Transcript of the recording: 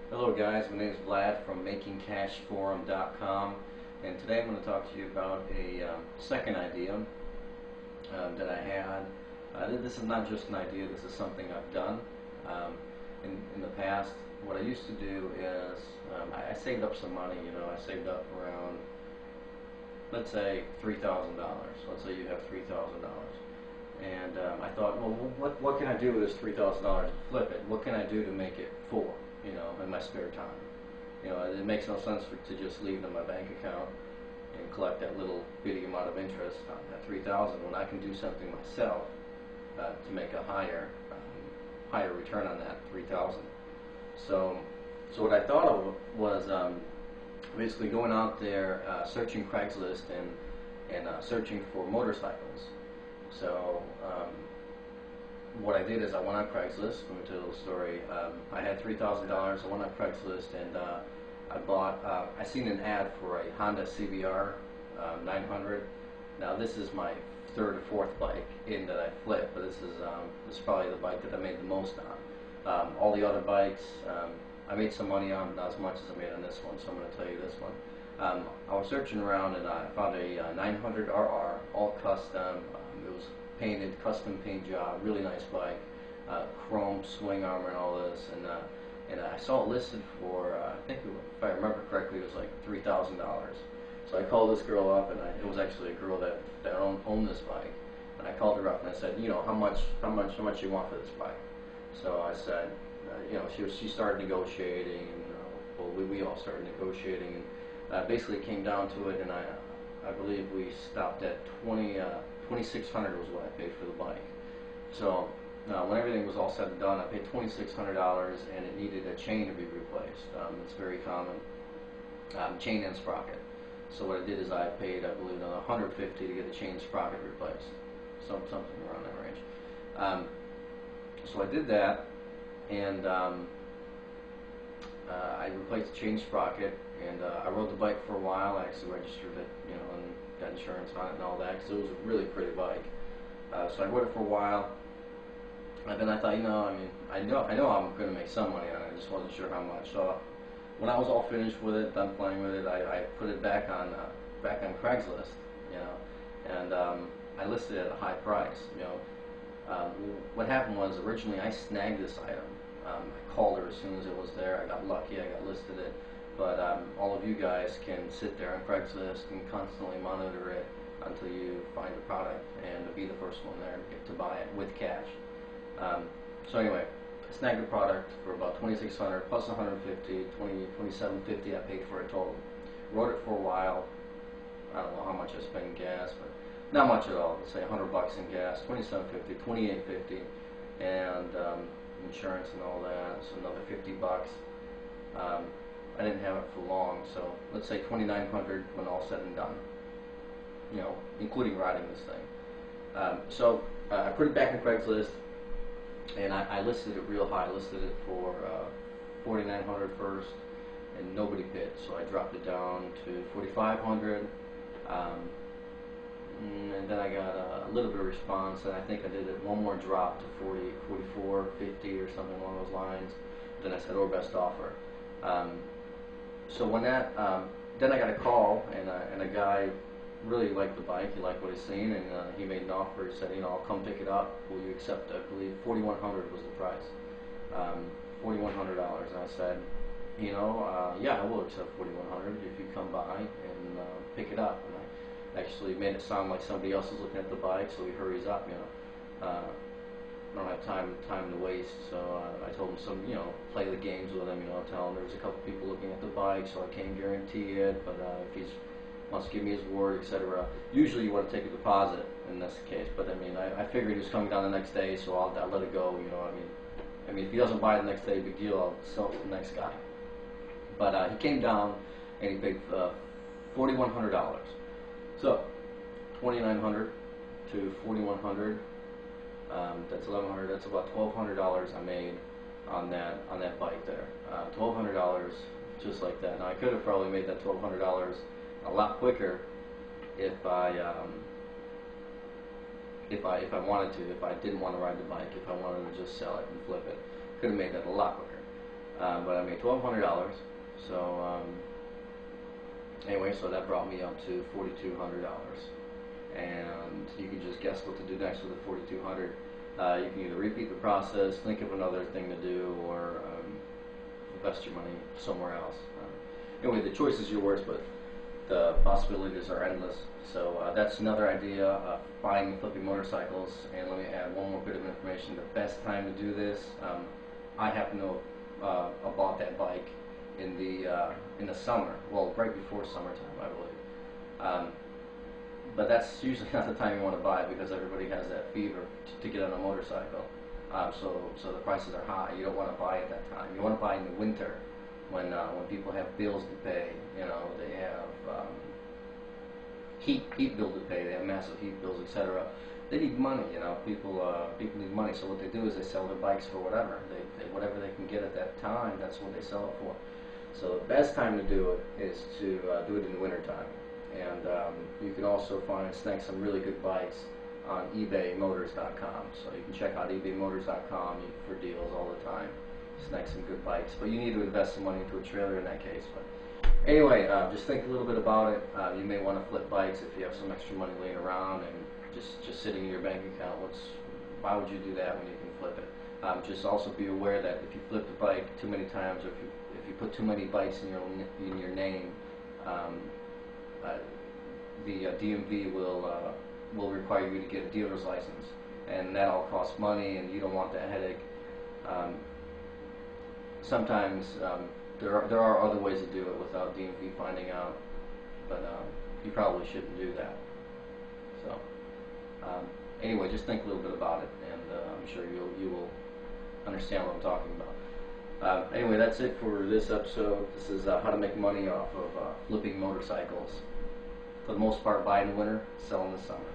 Hello guys, my name is Vlad from MakingCashForum.com, and today I'm going to talk to you about a second idea that I had. This is not just an idea, this is something I've done in the past. What I used to do is I saved up some money. I saved up around, let's say, $3,000. Let's say you have $3,000. And I thought, well, what can I do with this $3,000 to flip it? What can I do to make it four, in my spare time? It makes no sense to just leave it in my bank account and collect that little bitty amount of interest on that 3,000 when I can do something myself to make a higher return on that 3,000. So what I thought of was basically going out there, searching Craigslist and searching for motorcycles. So what I did is I went on Craigslist. Let me tell you a little story. I had $3,000. I went on Craigslist and I bought. I seen an ad for a Honda CBR 900. Now this is my third or fourth bike in that I flipped, but this is probably the bike that I made the most on. All the other bikes I made some money on, but not as much as I made on this one. So I'm going to tell you this one. I was searching around and I found a 900RR, all custom. It was painted, custom paint job, really nice bike, chrome swing armor and all this. And I saw it listed for, I think if I remember correctly, it was like $3,000. So I called this girl up, and it was actually a girl that owned this bike. And I called her up and I said, how much you want for this bike? So I said, she started negotiating, and we all started negotiating, and basically it came down to it, and I believe we stopped at 2,600 was what I paid for the bike. So when everything was all said and done, I paid $2,600, and it needed a chain to be replaced. It's very common, chain and sprocket. So what I did is I paid, I believe, another $150 to get the chain sprocket replaced, something around that range. So I did that, and I replaced the chain sprocket, and I rode the bike for a while. I actually registered it, and got insurance on it and all that, because it was a really pretty bike. So I rode it for a while, and then I thought, I know I'm going to make some money on it. I just wasn't sure how much. So when I was all finished with it, done playing with it, I put it back on Craigslist, and I listed it at a high price. What happened was originally I snagged this item. I called her as soon as it was there. I got lucky. I got listed it. But all of you guys can sit there on Craigslist and constantly monitor it until you find a product and be the first one there to buy it with cash. So anyway, I snagged the product for about $2,600 plus $150, $2,750 I paid for it total. Rode it for a while. I don't know how much I spent in gas, but not much at all. Let's say $100 in gas, $2,750, $2,850, and insurance and all that. So another $50. I didn't have it for long, so let's say $2,900 when all said and done. Including riding this thing. So I put it back in Craigslist, and I listed it real high. I listed it for $4,900 first, and nobody bid. So I dropped it down to $4,500. And then I got a little bit of response, and I think I did it one more drop to 40, 44, 50 or something along those lines. Then I said, or best offer. So when that, then I got a call, and a guy really liked the bike. He liked what he's seen, and he made an offer. He said, I'll come pick it up. Will you accept? I believe $4,100 was the price. $4,100, and I said, yeah, I will accept $4,100 if you come by and pick it up. And I actually made it sound like somebody else is looking at the bike, so he hurries up. I don't have time to waste, so I told him play the games with him, tell him there's a couple people looking at the bike, so I can't guarantee it, but if he wants to give me his word, etc. Usually you want to take a deposit in this case, but I figured he was coming down the next day, so I'll let it go, if he doesn't buy it the next day, big deal, I'll sell it to the next guy. But he came down, and he paid $4,100. So, $2,900 to $4,100. That's $1,100. That's about $1,200 I made on that bike there. $1,200 just like that. Now I could have probably made that $1,200 a lot quicker if I wanted to. If I didn't want to ride the bike, if I wanted to just sell it and flip it, could have made that a lot quicker. but I made $1,200. So anyway, so that brought me up to $4,200, and you can just guess what to do next with the $4,200. You can either repeat the process, think of another thing to do, or invest your money somewhere else. Anyway, the choice is yours, but the possibilities are endless. So that's another idea, buying and flipping motorcycles. And let me add one more bit of information. The best time to do this, I happen to have bought that bike in the summer, well, right before summertime, I believe. But that's usually not the time you want to buy it, because everybody has that fever to get on a motorcycle. So the prices are high. You don't want to buy at that time. You want to buy in the winter, when people have bills to pay. You know, they have heat bill to pay. They have massive heat bills, etc. They need money. You know, people need money. So what they do is they sell their bikes for whatever whatever they can get at that time. That's what they sell it for. So the best time to do it is to do it in the wintertime. And you can also snag some really good bikes on ebaymotors.com. So you can check out ebaymotors.com for deals all the time. Snag some good bikes, but you need to invest some money into a trailer in that case. But anyway, just think a little bit about it. You may want to flip bikes if you have some extra money laying around and just sitting in your bank account. Why would you do that when you can flip it? Just also be aware that if you flip the bike too many times, or if you put too many bikes in your name, the DMV will require you to get a dealer's license, and that all costs money, and you don't want that headache. Sometimes there are other ways to do it without DMV finding out, but you probably shouldn't do that. So anyway, just think a little bit about it, and I'm sure you will understand what I'm talking about. Anyway, that's it for this episode. This is how to make money off of flipping motorcycles. For the most part, buy in the winter, sell in the summer.